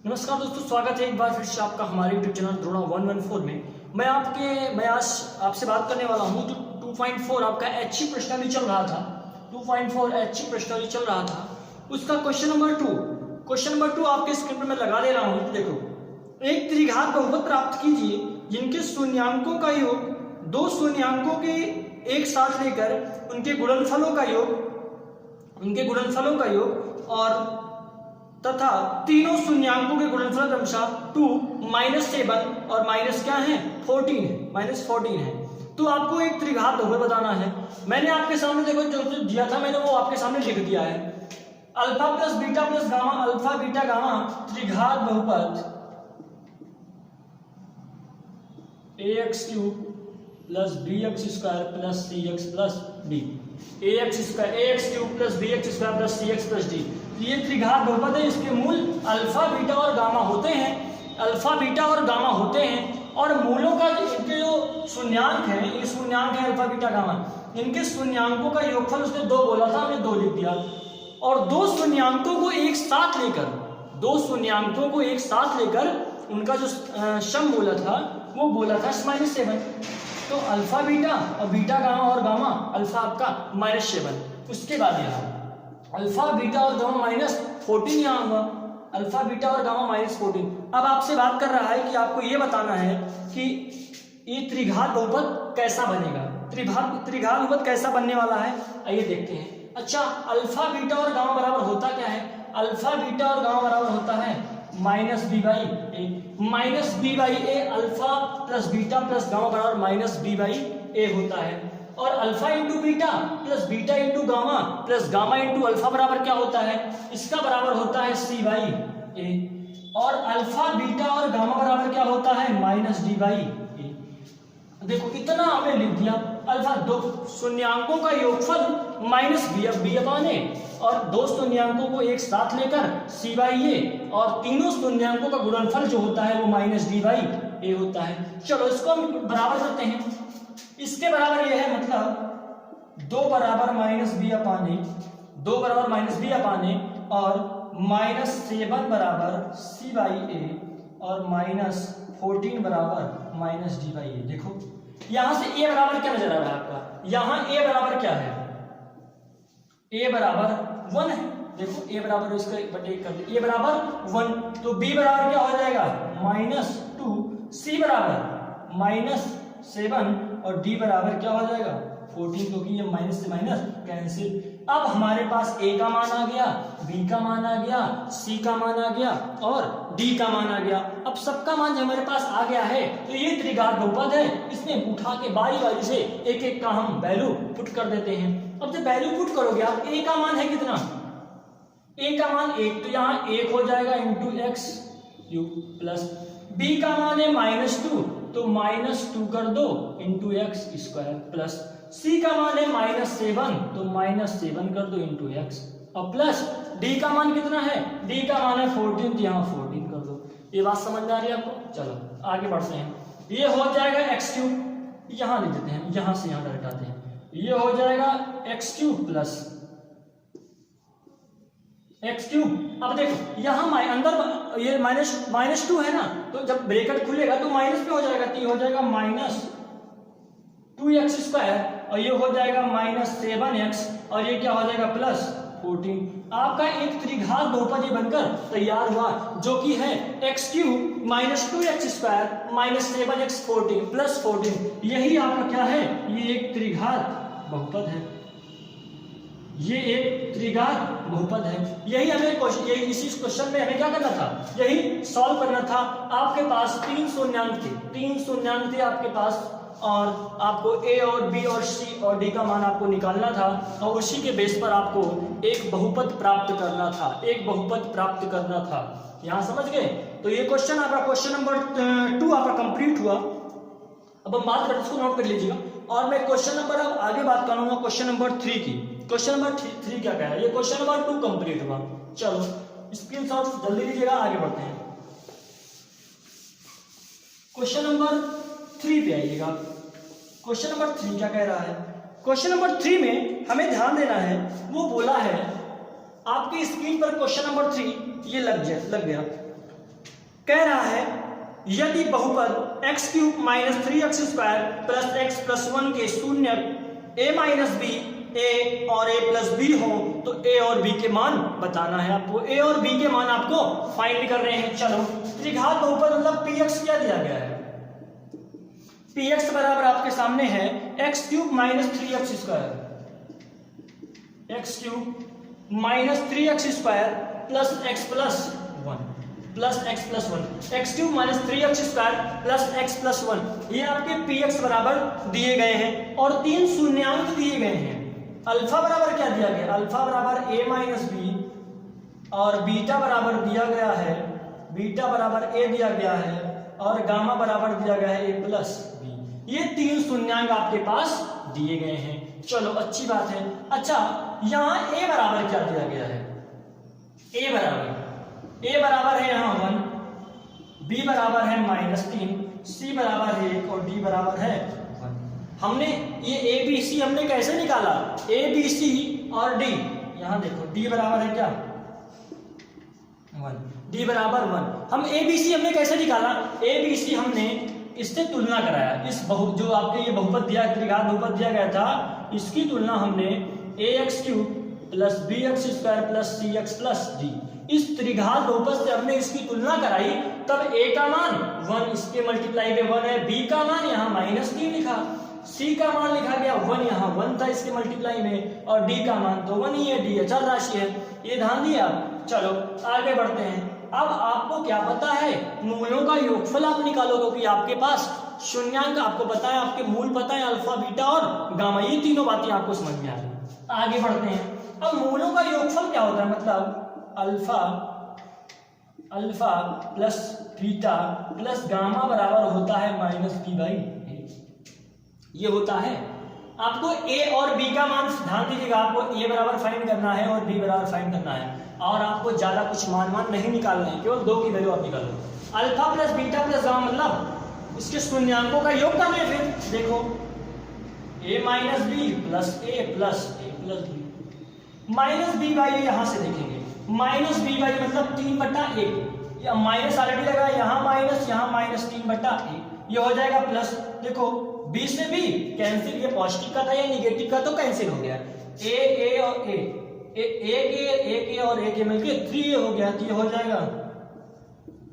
नमस्कार दोस्तों, स्वागत है एक बार फिर से आपका हमारे YouTube चैनल द्रोणा 114 में। मैं आज आपसे बात करने वाला हूं जो 2.4 आपका HE प्रश्नावली चल रहा था। 2.4 HE प्रश्नावली चल रहा था, उसका क्वेश्चन नंबर 2 आपके स्क्रीन पर मैं लगा दे रहा हूं। देखो, एक त्रिघात बहुपद प्राप्त कीजिए जिनके शून्यांकों का योग दो शून्यांकों के एक साथ लेकर उनके गुणनफलों का योग और तथा तीनों शून्यांकों के गुणनफल क्रमशः 2, -7 और माइनस क्या है 14 है। तो आपको एक त्रिघात बहुपद बताना है। मैंने आपके सामने देखो जो दिया था मैंने वो आपके सामने लिख दिया है। Alpha plus beta plus gamma, alpha beta gamma त्रिघात बहुपद ax³ plus bx² plus cx plus d, ax³ plus bx² plus cx plus d। ये त्रिघात बहुपद है। इसके मूल अल्फा बीटा और गामा होते हैं और मूलों का इनके जो शून्यांक है, ये शून्यांक है अल्फा बीटा गामा, इनके शून्यांकों का योगफल उसने 2 बोला था, हमने 2 लिख दिया। और दो शून्यांकों को एक साथ लेकर उनका जो सम बोला था वो बोला था -7। तो अल्फा बीटा और बीटा गामा और गामा अल्फा आपका -7। उसके बाद यहाँ अल्फा बीटा और गामा -14 यहाँ हुआ, अल्फा बीटा और गामा -14। अब आपसे बात कर रहा है कि आपको ये बताना है कि ये त्रिघात बहुपद कैसा बनेगा, त्रिघात बहुपद कैसा बनने वाला है, आइए देखते हैं। अच्छा, अल्फा बीटा और गामा बराबर होता क्या है? अल्फा बीटा और गामा बराबर होता है -b/a। Alpha plus beta plus gamma बराबर -b/a होता है। और alpha into beta plus beta into gamma plus gamma into alpha बराबर क्या होता है? इसका बराबर होता है c/a। और अल्फा बीटा और गामा बराबर क्या होता है? -d/a। देखो, इतना हमने लिख दिया। अल्फा दो शून्यांकों का योगफल -b/a और दो शून्यांकों को एक साथ लेकर c/a और तीनों शून्यांकों का गुणनफल जो होता है वो -d/a होता है। चलो इसको हम बराबर करते हैं। इसके बराबर यह है, मतलब 2 बराबर -b/a और -7 बराबर c/a और -14 बराबर -d/a। देखो यहां से a बराबर क्या नजर आ रहा है आपका? यहां a बराबर क्या है? a बराबर 1 है। देखो a बराबर इसका बटे कर दे, a बराबर 1, तो b बराबर क्या हो जाएगा? -2, c बराबर -7 और d बराबर क्या हो जाएगा? 14, क्योंकि ये माइनस से माइनस कैंसिल। अब हमारे पास a का मान आ गया, b का मान आ गया, c का मान आ गया और d का मान आ गया। अब सबका मान जो हमारे पास आ गया है तो ये त्रिघात बहुपद है। इसमें उठा के बारी बारी से एक एक का हम वैल्यू पुट कर देते हैं। अब जब वैल्यू पुट करोगे आप, a का मान है कितना? a का मान 1, तो यहाँ 1 हो जाएगा इंटू x³ प्लस b का मान है -2, तो -2 कर दो इंटू x² प्लस c का मान है -7, तो -7 कर दो इंटू x और प्लस d का मान कितना है? d का मान है 14, तो यहाँ 14 कर दो। ये बात समझ में आ रही है आपको? चलो आगे बढ़ते हैं। ये हो जाएगा x³, यहाँ लिख देते हैं, यहाँ से यहाँ डायरेक्ट आते हैं। ये हो जाएगा x³ प्लस x³। अब देखो यहाँ अंदर ये -2 है ना, तो जब ब्रैकेट खुलेगा तो माइनस पे हो जाएगा, तो ये हो जाएगा -2x² और ये हो जाएगा -7x और ये क्या हो जाएगा? +14। आपका एक त्रिघात बहुपद ये बनकर तैयार हुआ, जो कि है x³ -2x² -7x 14 +14। यही आपका क्या है? ये एक त्रिघात बहुपद है। यही हमें इसी क्वेश्चन में हमें क्या करना था? यही सॉल्व करना था। आपके पास 3 शून्यांक थे आपके पास और आपको a और b और c और d का मान आपको निकालना था और उसी के बेस पर आपको एक बहुपद प्राप्त करना था। यहाँ समझ गए? तो ये क्वेश्चन आपका क्वेश्चन नंबर 2 आपका कंप्लीट हुआ। अब हम बात करते, इसको नोट कर लीजिएगा। और मैं क्वेश्चन नंबर अब आगे बात करूंगा क्वेश्चन नंबर 3 की। क्वेश्चन नंबर 3 क्या कह रहा है? ये क्वेश्चन नंबर 2 कंप्लीट हुआ। चलो स्क्रीनशॉट जल्दी लीजिएगा, आगे बढ़ते हैं। क्वेश्चन नंबर 3 पे आइएगा। क्वेश्चन नंबर 3 क्या कह रहा है? क्वेश्चन नंबर 3 में हमें ध्यान देना है, वो बोला है आपकी स्क्रीन पर क्वेश्चन नंबर 3 ये लग गया। कह रहा है यदि बहुपद x cube minus 3x square plus x plus 1 के शून्य a माइनस बी ए और a प्लस बी हो तो a और b के मान बताना है आपको। a और b के मान आपको फाइंड कर रहे हैं। चलो त्रिघात बहुपद मतलब px क्या दिया गया है, px बराबर आपके सामने है x cube minus 3x square, x cube minus 3x square plus x plus 1 plus x plus 1, x cube minus 3x square plus x plus 1, ये आपके px बराबर दिए गए हैं और 3 शून्यांक दिए गए हैं। अल्फा बराबर क्या दिया गया, अल्फा बराबर a माइनस बी और बीटा बराबर दिया गया है, बीटा बराबर a दिया गया है और गामा बराबर दिया गया है a प्लस बी। ये 3 शून्यांक आपके पास दिए गए हैं। चलो अच्छी बात है। अच्छा यहाँ a बराबर क्या दिया गया है, a बराबर है यहाँ 1, b बराबर है -3, c बराबर है 1 और d बराबर है 1। हमने ये a b c हमने कैसे निकाला, a b c और d, यहाँ देखो d बराबर है क्या 1, d बराबर 1। हम a b c हमने कैसे निकाला, a b c हमने इससे तुलना कराया, इस जो आपके ये बहुपद दिया, त्रिघात बहुपद दिया गया था, इसकी तुलना हमने ax cube plus bx square plus cx plus d, इस त्रिघात बहुपद से हमने इसकी तुलना कराई, तब a का मान 1 इसके मल्टीप्लाई में 1 है, b का मान यहाँ -3 लिखा, c का मान लिखा गया 1 यहाँ 1 था इसके मल्टीप्लाई में और d का मान तो 1 ही है, d अचल राशि है। ये ध्यान दिया आप। चलो आगे बढ़ते हैं। अब आपको क्या पता है, मूलों का योगफल आप निकालो, क्योंकि आपके पास शून्यांक आपको पता है, आपके मूल पता है अल्फा बीटा और गामा, ये तीनों बातें आपको समझ में आ गई। आगे बढ़ते हैं। अब मूलों का योगफल क्या होता है, मतलब alpha plus beta plus gamma बराबर होता है -b/a, ये होता है। आपको a और b का मान ध्यान दीजिएगा, आपको a बराबर फाइंड करना है और b बराबर फाइंड करना है, और आपको ज्यादा कुछ मान नहीं निकालना है, केवल 2 की वैल्यू आप निकालो। Alpha plus beta plus gamma मतलब इसके शून्यांकों का योग करना है। फिर देखो a minus B plus a plus b, -b/a यहाँ से देखेंगे, -b/a मतलब 3/1, या माइनस ऑलरेडी लगा, यहाँ माइनस यहाँ -3/1, ये हो जाएगा प्लस। देखो b से b कैंसिल, ये पॉजिटिव का था या निगेटिव का तो कैंसिल हो गया, a और a, एक a और एक a मिलके 3a हो गया, तो ये हो जाएगा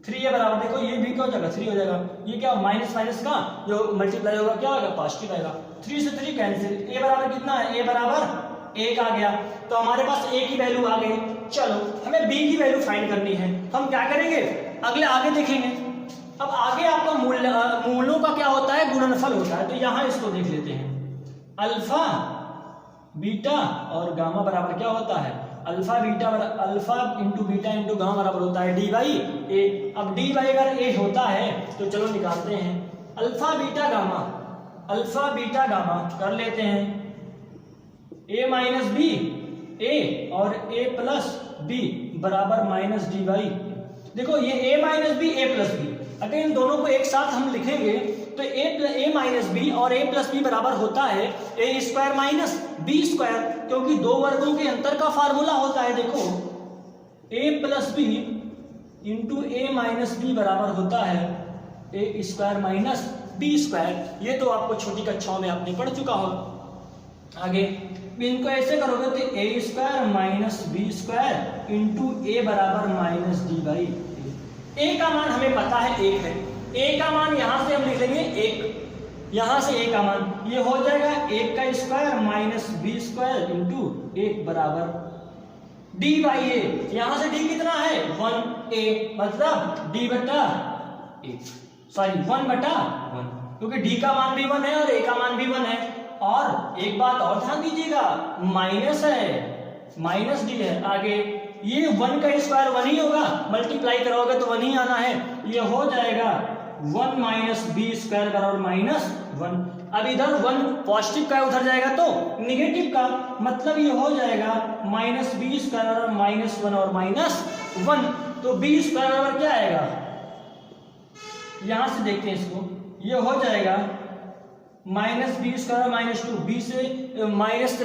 3a बराबर, देखो ये भी क्या हो जाएगा 3 हो जाएगा, ये क्या माइनस माइनस का जो मल्टीप्लाई होगा क्या होगा पॉजिटिव आएगा, 3 से 3 कैंसिल, a बराबर कितना है, a बराबर 1 आ गया, तो हमारे पास a की वैल्यू आ गई। चलो हमें b की वैल्यू फाइंड करनी है, हम क्या करेंगे आगे देखेंगे। अब आगे आपका मूलों का क्या होता है, गुणनफल होता है, तो यहाँ इसको देख लेते हैं। अल्फा बीटा और गामा बराबर क्या होता है, alpha into beta into gamma बराबर होता है d/a। अब d/a अगर a होता है तो चलो निकालते हैं, अल्फा बीटा गामा कर लेते हैं, a माइनस बी a और a प्लस b बराबर -d/a। देखो ये a minus B a plus b, अगर इन दोनों को एक साथ हम लिखेंगे तो a माइनस बी और a प्लस बी बराबर होता है a square minus b square, क्योंकि 2 वर्गों के अंतर का फार्मूला होता है। देखो a plus B into a minus B बराबर होता है a square minus b square, ये तो आपको छोटी कक्षाओं में आपने पढ़ चुका हो। आगे इनको ऐसे करोगे तो a square minus B square into a बराबर -d/a। a का मान हमें पता है 1 है, a का मान यहां से हम लिख लेंगे 1, यहां से a का मान ये हो जाएगा 1 का square minus B square into 1 बराबर d/a। यहां से d कितना है 1a, मतलब d/1, सॉरी 1/1, क्योंकि d का मान भी 1 है और a का मान भी 1 है। और एक बात और ध्यान दीजिएगा, माइनस है, -d है। आगे ये 1 का स्क्वायर 1 ही होगा, मल्टीप्लाई करोगे तो 1 ही आना है, ये हो जाएगा 1 माइनस बी स्क्वायर बराबर -1। अब इधर 1 पॉजिटिव का उधर जाएगा तो निगेटिव का, मतलब ये हो जाएगा -b स्क्वायर बराबर -1 और -1, तो b स्क्वायर बराबर क्या आएगा, यहां से देखते हैं इसको, ये हो जाएगा -b स्क्वायर -2, b से माइनस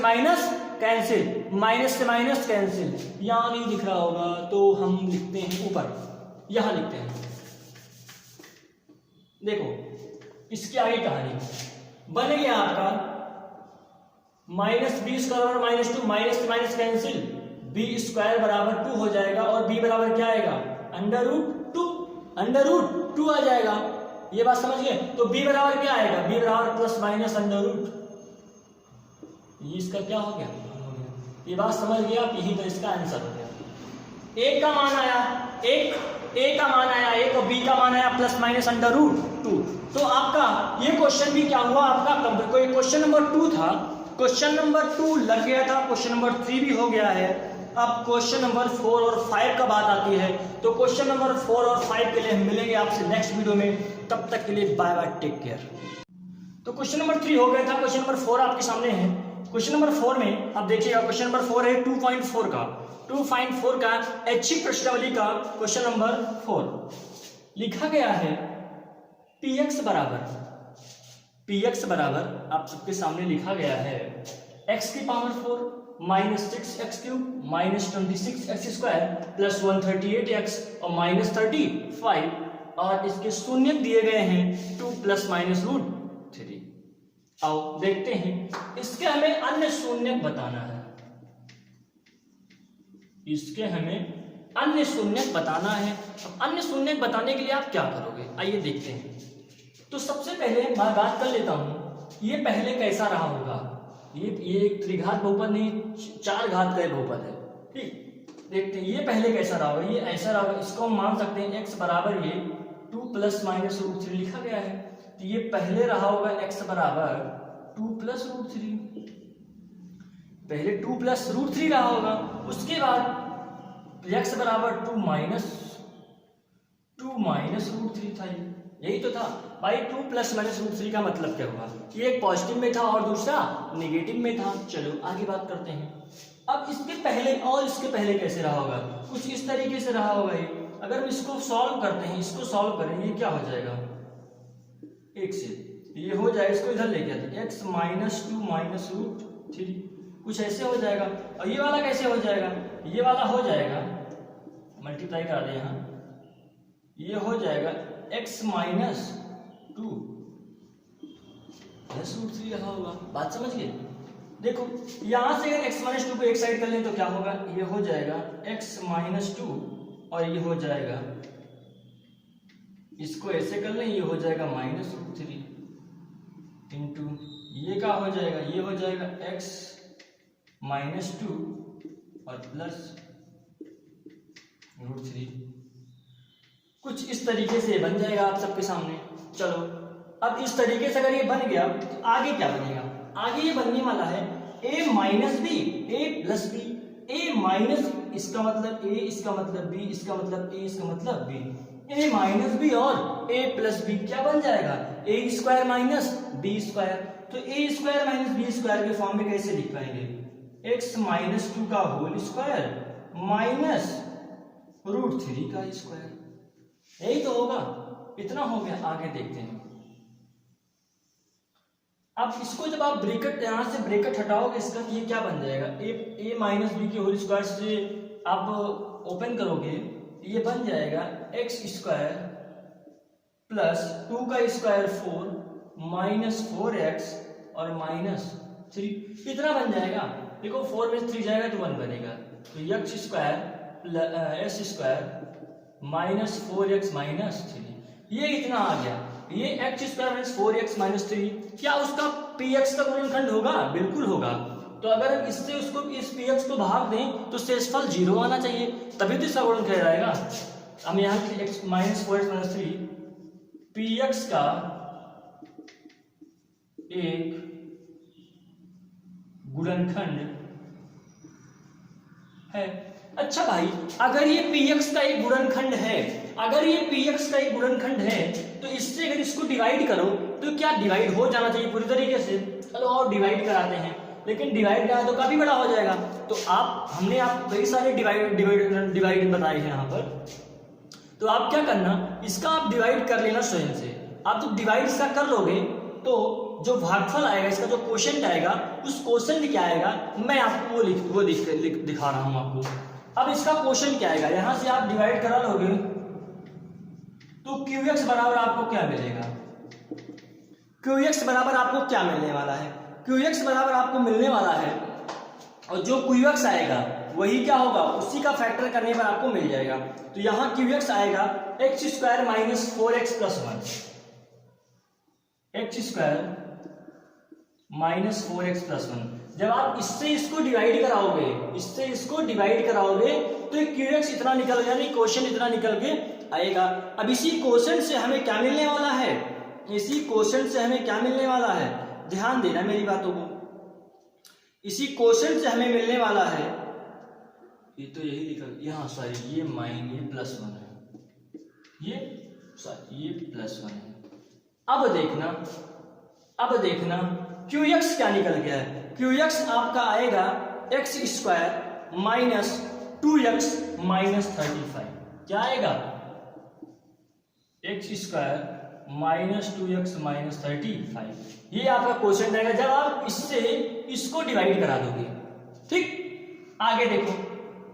कैंसिल, माइनस से माइनस कैंसिल, यहाँ नहीं दिख रहा होगा तो हम लिखते हैं ऊपर, यहाँ लिखते हैं देखो इसकी आगे कहानी बन गया आपका माइनस बी स्क्वायर और minus two, minus minus cancel, B square बराबर 2 हो जाएगा और बी बराबर क्या आएगा अंडर रूट टू आ जाएगा। ये बात समझ गए? तो बी बराबर क्या आएगा, बी बराबर प्लस माइनस अंडर रूट, ये इसका क्या हो गया, ये बात समझ गया आप? यही तो इसका आंसर हो गया। एक का मान आया ए का मान आया एक और बी का मान आया प्लस माइनस अंडर रूट 2। तो आपका ये क्वेश्चन भी क्या हुआ आपका, कोई क्वेश्चन नंबर 2 था, क्वेश्चन नंबर 2 लग गया था, क्वेश्चन नंबर 3 भी हो गया है। अब क्वेश्चन नंबर 4 और 5 का बात आती है, तो क्वेश्चन नंबर 4 और 5 के लिए हम मिलेंगे आपसे नेक्स्ट वीडियो में। तब तक के लिए बाय बाय, टेक केयर। तो क्वेश्चन नंबर 3 हो गया था, क्वेश्चन नंबर 4 आपके सामने है। क्वेश्चन नंबर 4 में आप देखिएगा, क्वेश्चन नंबर 4 है 2.4 का ऐच्छिक प्रश्नावली का क्वेश्चन नंबर 4 लिखा गया है px बराबर आप सबके सामने लिखा गया है x की power 4 minus 6x cube minus 26x square plus 138x और माइनस 35 और इसके शून्य दिए गए हैं 2 प्लस माइनस रूट 3। आओ देखते हैं, इसके हमें अन्य शून्य बताना है, इसके हमें अन्य शून्य बताना है। अब अन्य शून्य बताने के लिए आप क्या करोगे, आइए देखते हैं। तो सबसे पहले मैं बात कर लेता हूं, ये पहले कैसा रहा होगा, ये एक त्रिघात बहुपद नहीं 4 घात का बहुपद है, ठीक। देखते हैं ये पहले कैसा रहा होगा, ये ऐसा रहा होगा, इसको हम मान सकते हैं x बराबर ये 2 प्लस माइनस रूट 3 लिखा गया है। तो ये पहले रहा होगा x बराबर 2 प्लस रूट 3, पहले 2 प्लस रूट 3 रहा होगा। उसके बाद x बराबर 2 माइनस रूट 3 था, यही तो था भाई। 2 प्लस माइनस रूट 3 का मतलब क्या हुआ, ये एक पॉजिटिव में था और दूसरा नेगेटिव में था। चलो आगे बात करते हैं। अब इसके पहले और इसके पहले कैसे रहा होगा, कुछ इस तरीके से रहा होगा ये। अगर हम इसको सॉल्व करते हैं, इसको सॉल्व करें, ये क्या हो जाएगा, एक से ये हो जाएगा, इसको इधर लेके आते x माइनस 2 माइनस रूट 3 कुछ ऐसे हो जाएगा। और ये वाला कैसे हो जाएगा, ये वाला हो जाएगा मल्टीप्लाई करा दे यहाँ, ये हो जाएगा x माइनस 2 प्लस रूट 3 रहा होगा। बात समझ गए? देखो यहां से अगर x माइनस 2 को एक साइड कर लें तो क्या होगा, ये हो जाएगा x माइनस 2 और ये हो जाएगा, इसको ऐसे कर लें, ये हो जाएगा माइनस रूट 3 इंटू ये क्या हो जाएगा, ये हो जाएगा x माइनस 2 और प्लस रूट 3। कुछ इस तरीके से बन जाएगा आप सबके सामने। चलो अब इस तरीके से अगर ये बन गया तो आगे क्या बनेगा, आगे ये बनने वाला है a minus B A plus B, A minus इसका मतलब a, इसका मतलब b, इसका मतलब a, इसका मतलब b, a माइनस बी और a प्लस बी क्या बन जाएगा, a square minus b square. तो a square minus b square के फॉर्म में कैसे लिख पाएंगे, x माइनस 2 का होल स्क्वायर माइनस रूट 3 का स्क्वायर, यही तो होगा। इतना हो गया, आगे देखते हैं। अब इसको जब आप ब्रैकेट यहां से ब्रैकेट हटाओगे इसका, ये क्या बन जाएगा, a माइनस बी के होल स्क्वायर से आप ओपन करोगे, ये बन जाएगा x स्क्वायर प्लस 2 का स्क्वायर 4 माइनस 4x और माइनस 3, इतना बन जाएगा। देखो 4 में 3 जाएगा तो 1 बनेगा, तो x square s square minus 4x minus 3, ये इतना आ गया। ये x square minus 4x minus 3 क्या उसका px का गुणनखंड होगा, बिल्कुल होगा। तो अगर हम इससे उसको इस px को भाग दें तो शेषफल 0 आना चाहिए, तभी तो इसका गुणन कहलाएगा। हम यहाँ x minus 4x minus 3 px का एक गुणनखंड है। अच्छा भाई, अगर ये px का एक गुणनखंड है, अगर ये px का एक गुणनखंड है तो इससे अगर इसको डिवाइड करो तो क्या डिवाइड हो जाना चाहिए पूरी तरीके से। चलो और डिवाइड कराते हैं, लेकिन डिवाइड करा तो काफी बड़ा हो जाएगा। तो हमने कई सारे डिवाइड बताए हैं यहाँ पर, तो आप क्या करना, इसका आप डिवाइड कर लेना स्वयं से। आप जब डिवाइड इसका कर लोगे तो जो भागफल आएगा, इसका जो क्वोशंट आएगा, उस क्वोशंट क्या आएगा मैं आपको वो दिखा रहा हूं आपको। अब इसका क्वोशंट क्या आएगा, यहां से आप डिवाइड करा लोगे तो QX बराबर आपको क्या मिलेगा, QX बराबर आपको क्या मिलने वाला है, QX बराबर आपको मिलने वाला है, और जो QX आएगा वही क्या होगा, उसी का फैक्टर करने पर आपको मिल जाएगा। तो यहां QX आएगा x square minus 4x plus 1, x square minus 4x plus 1। जब आप इससे इसको डिवाइड कराओगे, इससे इसको डिवाइड कराओगे तो QX इतना निकल, यानी क्वेश्चन इतना निकल के आएगा। अब इसी क्वेश्चन से हमें क्या मिलने वाला है, इसी क्वेश्चन से हमें क्या मिलने वाला है, ध्यान देना मेरी बातों को। इसी क्वेश्चन से हमें मिलने वाला है, ये तो यही निकल, यहाँ सॉरी ये प्लस 1 है, ये प्लस 1 है। अब देखना QX क्या निकल गया है, QX आपका आएगा x square minus 2x minus 35। क्या आएगा, x square minus 2x minus 35, ये आपका क्वेश्चन रहेगा जब आप इससे इसको डिवाइड करा दोगे। ठीक, आगे देखो,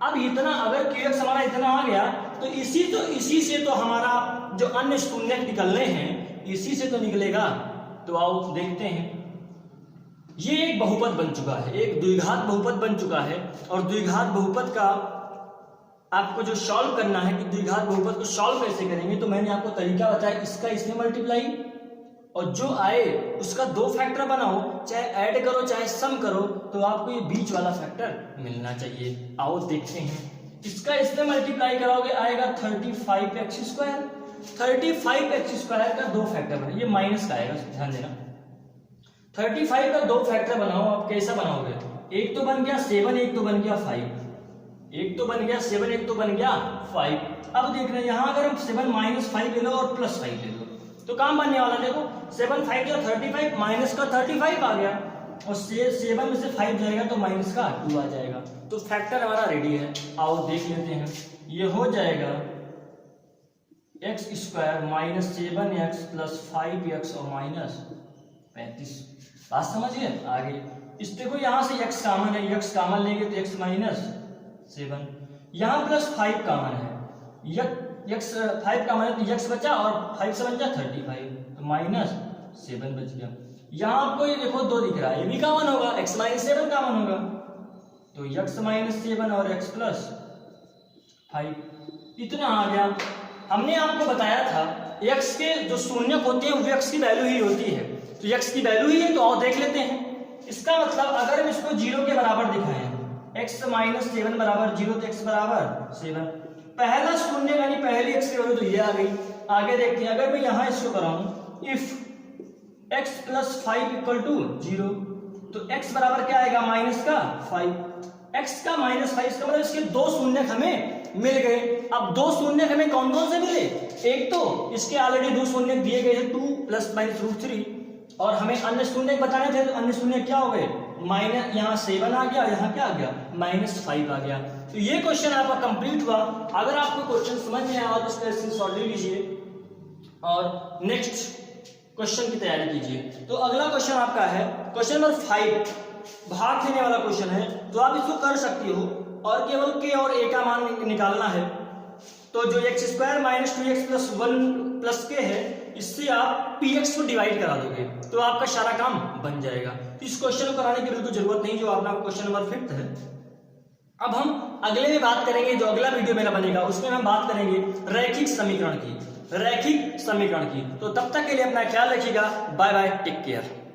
अब इतना अगर QX हमारा इतना आ गया तो इसी से तो हमारा जो अन्य शून्य निकलने हैं, इसी से तो निकलेगा। तो आओ देखते हैं, ये एक बहुपद बन चुका है, एक द्विघात बहुपद बन चुका है, और द्विघात बहुपद का आपको जो सॉल्व करना है कि द्विघात बहुपद को सॉल्व कैसे करेंगे, तो मैंने आपको तरीका बताया, इसका इसमें मल्टीप्लाई, और जो आए उसका 2 फैक्टर बनाओ, चाहे ऐड करो चाहे सम करो, तो आपको ये बीच वाला फैक्टर मिलना चाहिए। आओ देखते हैं, इसका इसमें मल्टीप्लाई कराओगे आएगा 35x स्क्वायर, 35x स्क्वायर का 2 फैक्टर बने, ये माइनस का आएगा, ध्यान देना। 35 का 2 फैक्टर बनाओ, आप कैसा बनाओगे, एक तो बन गया 7, एक तो बन गया 5, एक तो बन गया 7, एक तो बन गया 5। अब देख रहे हैं यहाँ अगर हम 7 माइनस 5 ले लो और प्लस 5 ले लो तो काम बनने वाला, देखो 7 5 या 35, माइनस का 35 आ गया, और 7 में से 5 जाएगा तो माइनस का 2 आ जाएगा, तो फैक्टर हमारा रेडी है। आओ देख लेते हैं, ये हो जाएगा x square minus 7x plus 5x और माइनस 35। बात समझिए। आगे इस देखो यहाँ से x कॉमन है, x कॉमन लेंगे तो x माइनस 7, यहाँ प्लस 5 कॉमन है, x 5 कॉमन है तो x बचा और 5 से बन गया 35, तो माइनस 7 बच गया। यहाँ आपको ये देखो 2 दिख रहा है, ये भी कॉमन होगा, x माइनस 7 कॉमन होगा, तो x माइनस 7 और x प्लस 5 इतना आ गया। हमने आपको बताया था x के जो शून्य होते हैं वो x की वैल्यू ही होती है, तो x की वैल्यू ही है, तो और देख लेते हैं। इसका मतलब अगर हम इसको 0 के बराबर दिखाएं, x माइनस 7 बराबर 0, तो x बराबर 7, पहला शून्य यानी पहली x की वैल्यू तो ये आ गई। आगे देखते हैं, अगर मैं यहाँ इसको कराऊं if x plus 5 equal to 0, तो x बराबर क्या आएगा, माइनस का 5, x का माइनस 5 का मतलब इसके 2 शून्य हमें मिल गए। अब 2 शून्य हमें कौन कौन से मिले, एक तो इसके ऑलरेडी 2 शून्य दिए गए थे 2 प्लस माइनस रूट 3, और हमें अन्य शून्य बताने थे, तो अन्य शून्य क्या हो गए, माइनस, यहाँ 7 आ गया, यहाँ क्या आ गया, माइनस 5 आ गया। तो ये क्वेश्चन आपका कंप्लीट हुआ। अगर आपको क्वेश्चन समझ में आया तो इसका स्क्रीनशॉट ले लीजिए और नेक्स्ट क्वेश्चन की तैयारी कीजिए। तो अगला क्वेश्चन आपका है क्वेश्चन नंबर 5, भाग देने वाला क्वेश्चन है, तो आप इसको कर सकती हो और केवल k और a का मान निकालना है। तो जो x square minus 2x plus 1 plus k है, इससे आप px को डिवाइड करा दोगे तो आपका सारा काम बन जाएगा। इस क्वेश्चन को कराने की बिल्कुल जरूरत नहीं, जो आपका क्वेश्चन नंबर 5 है। अब हम अगले में बात करेंगे, जो अगला वीडियो मेरा बनेगा उसमें हम बात करेंगे रैखिक समीकरण की, तो तब तक के लिए अपना ख्याल रखिएगा। Bye bye, take care.